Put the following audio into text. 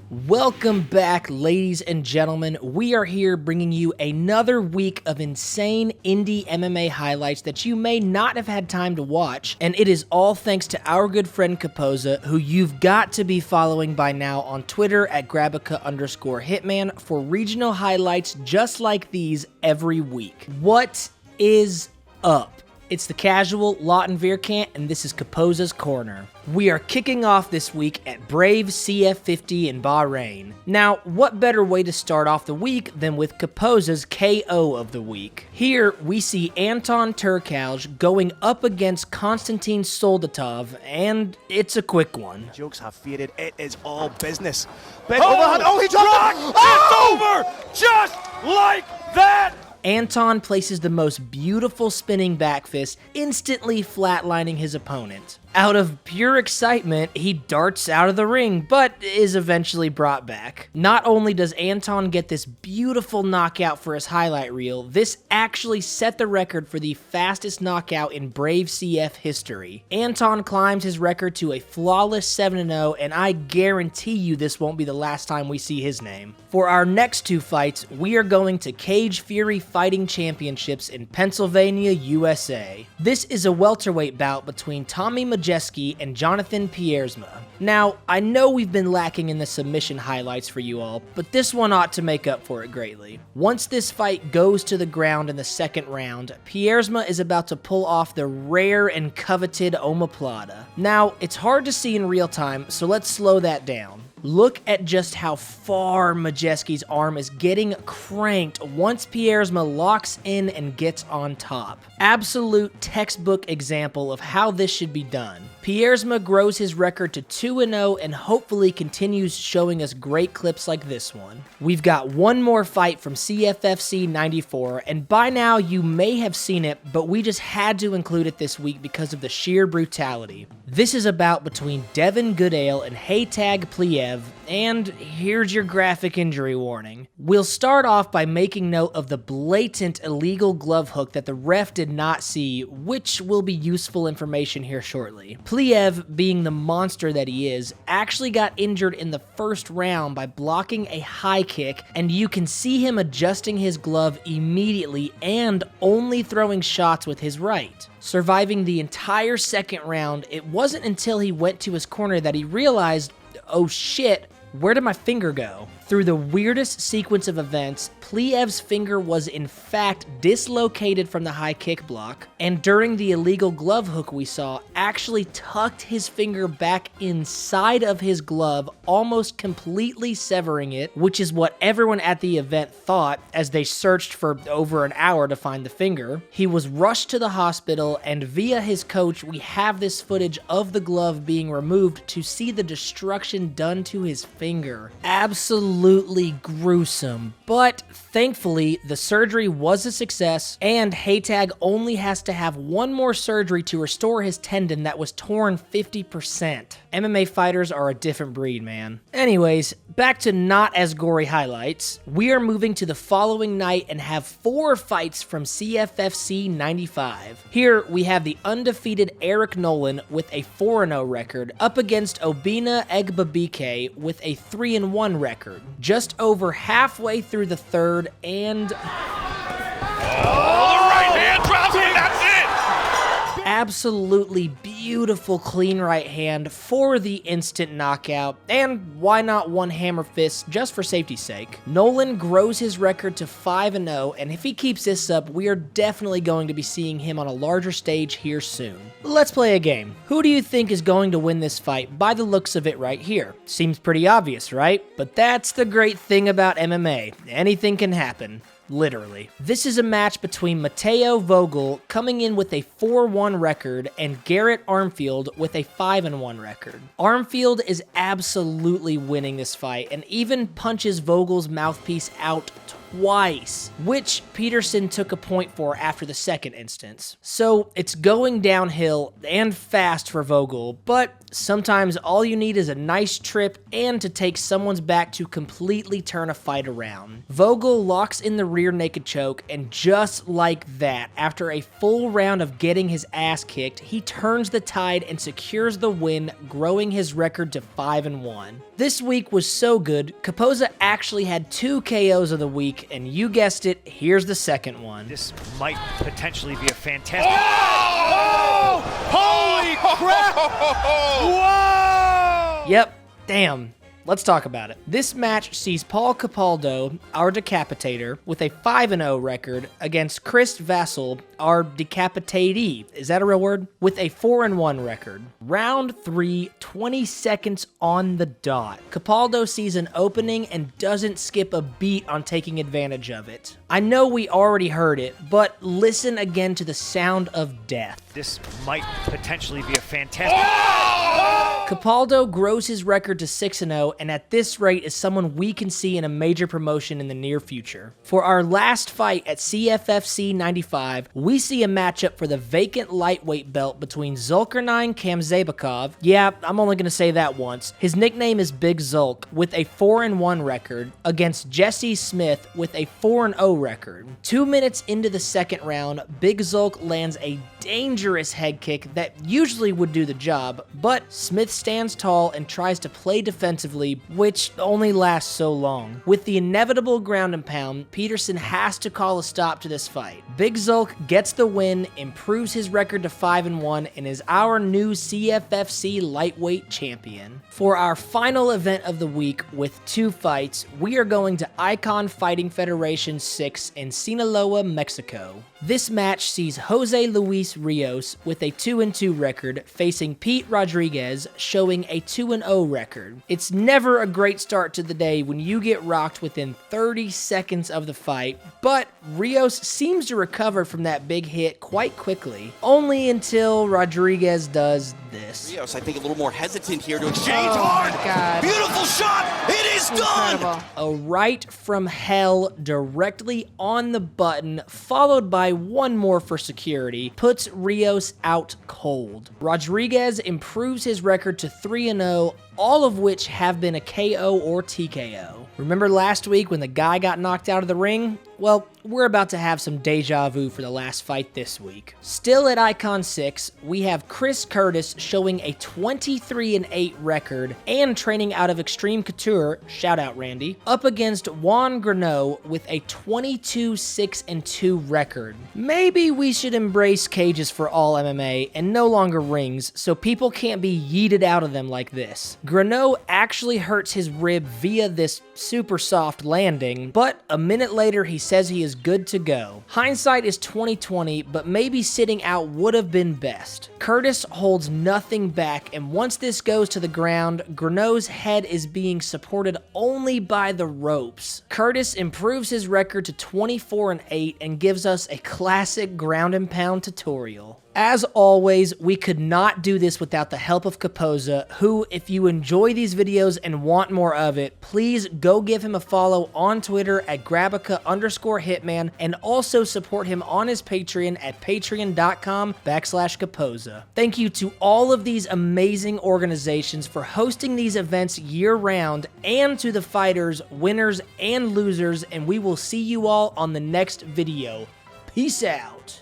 Welcome back, ladies and gentlemen. We are here bringing you another week of insane indie MMA highlights that you may not have had time to watch, and it is all thanks to our good friend Caposa, who you've got to be following by now on Twitter at Grabica_Hitman for regional highlights just like these every week. What is up? It's the casual Lawton Veerkant, and this is Caposa's Corner. We are kicking off this week at Brave CFFC in Bahrain. Now, what better way to start off the week than with Caposa's KO of the week? Here, we see Anton Turkalj going up against Konstantin Soldatov, and it's a quick one. Jokes have faded. It is all business. Big overhand. Oh, he dropped it! Oh! It's over! Just like that! Anton places the most beautiful spinning back fist, instantly flatlining his opponent. Out of pure excitement, he darts out of the ring, but is eventually brought back. Not only does Anton get this beautiful knockout for his highlight reel, this actually set the record for the fastest knockout in Brave CF history. Anton climbs his record to a flawless 7-0, and I guarantee you this won't be the last time we see his name. For our next two fights, we are going to Cage Fury Fighting Championships in Pennsylvania, USA. This is a welterweight bout between Tommy Majeski and Jonathan Piersma. Now, I know we've been lacking in the submission highlights for you all, but this one ought to make up for it greatly. Once this fight goes to the ground in the second round, Piersma is about to pull off the rare and coveted omoplata. Now, it's hard to see in real time, so let's slow that down. Look at just how far Majeski's arm is getting cranked once Piersma locks in and gets on top. Absolute textbook example of how this should be done. Piersma grows his record to 2-0 and hopefully continues showing us great clips like this one. We've got one more fight from CFFC 94, and by now you may have seen it, but we just had to include it this week because of the sheer brutality. This is a bout between Devin Goodale and Haytag Pliev, and here's your graphic injury warning. We'll start off by making note of the blatant illegal glove hook that the ref did not see, which will be useful information here shortly. Pliev, being the monster that he is, actually got injured in the first round by blocking a high kick, and you can see him adjusting his glove immediately and only throwing shots with his right. Surviving the entire second round, it wasn't until he went to his corner that he realized, oh shit, where did my finger go? Through the weirdest sequence of events, Pliev's finger was in fact dislocated from the high kick block, and during the illegal glove hook we saw, actually tucked his finger back inside of his glove, almost completely severing it, which is what everyone at the event thought as they searched for over an hour to find the finger. He was rushed to the hospital, and via his coach, we have this footage of the glove being removed to see the destruction done to his finger. Absolutely gruesome, but thankfully the surgery was a success, and Haytag only has to have one more surgery to restore his tendon that was torn 50%. MMA fighters are a different breed, man. Anyways, back to not as gory highlights. We are moving to the following night and have 4 fights from CFFC 95. Here we have the undefeated Eric Nolan with a 4-0 record up against Obina Egbabike with a 3-1 record. Just over halfway through the third, and Oh, the right hand drops it, that's it! absolutely beautiful clean right hand for the instant knockout, and why not one hammer fist just for safety's sake. Nolan grows his record to 5-0, and if he keeps this up, we are definitely going to be seeing him on a larger stage here soon. Let's play a game. Who do you think is going to win this fight by the looks of it right here? Seems pretty obvious, right? But that's the great thing about MMA. Anything can happen. Literally. This is a match between Matteo Vogel coming in with a 4-1 record and Garrett Armfield with a 5-1 record. Armfield is absolutely winning this fight and even punches Vogel's mouthpiece out twice, which Peterson took a point for after the second instance. So it's going downhill and fast for Vogel, but sometimes all you need is a nice trip and to take someone's back to completely turn a fight around. Vogel locks in the rear naked choke, and just like that, after a full round of getting his ass kicked, he turns the tide and secures the win, growing his record to 5-1. This week was so good, Caposa actually had 2 KOs of the week, and you guessed it, here's the second one. This might potentially be a fantastic... Oh! Holy crap! Whoa! Yep, damn. Let's talk about it. This match sees Paul Capaldo, our decapitator, with a 5-0 record against Chris Vassell, our decapitatee, is that a real word? With a 4-1 record. Round 3, 20 seconds on the dot. Capaldo sees an opening and doesn't skip a beat on taking advantage of it. I know we already heard it, but listen again to the sound of death. This might potentially be a fantastic... Capaldo grows his record to 6-0, and at this rate is someone we can see in a major promotion in the near future. For our last fight at CFFC 95, we see a matchup for the vacant lightweight belt between Zulkarnain Kamzabekov, yeah, I'm only going to say that once, his nickname is Big Zulk, with a 4-1 record, against Jesse Smith with a 4-0 record. 2 minutes into the second round, Big Zulk lands a dangerous head kick that usually would do the job, but Smith stands tall and tries to play defensively, which only lasts so long. With the inevitable ground and pound, Peterson has to call a stop to this fight. Big Zulk gets the win, improves his record to 5-1, and is our new CFFC lightweight champion. For our final event of the week with 2 fights, we are going to Icon Fighting Federation 6 in Sinaloa, Mexico. This match sees Jose Luis Rios with a 2-2 record facing Pete Rodriguez, showing a 2-0 record. It's never a great start to the day when you get rocked within 30 seconds of the fight, but Rios seems to recover from that big hit quite quickly, only until Rodriguez does this. Rios, I think, a little more hesitant here to exchange hard. God. Beautiful shot. It is Incredible. done. A right from hell directly on the button, followed by one more for security, puts Rios out cold. Rodriguez improves his record to 3-0, all of which have been a KO or TKO. Remember last week when the guy got knocked out of the ring? Well, we're about to have some deja vu for the last fight this week. Still at Icon 6, we have Chris Curtis showing a 23-8 record and training out of Extreme Couture, shout out Randy, up against Juan Grano with a 22-6-2 record. Maybe we should embrace cages for all MMA and no longer rings so people can't be yeeted out of them like this. Grano actually hurts his rib via this super soft landing, but a minute later he says he is good to go. Hindsight is 20/20, but maybe sitting out would have been best. Curtis holds nothing back, and once this goes to the ground, Grano's head is being supported only by the ropes. Curtis improves his record to 24-8 and gives us a classic ground and pound tutorial. As always, we could not do this without the help of Caposa, who, if you enjoy these videos and want more of it, please go give him a follow on Twitter at Grabica_Hitman, and also support him on his Patreon at patreon.com/Caposa. Thank you to all of these amazing organizations for hosting these events year-round, and to the fighters, winners, and losers, and we will see you all on the next video. Peace out.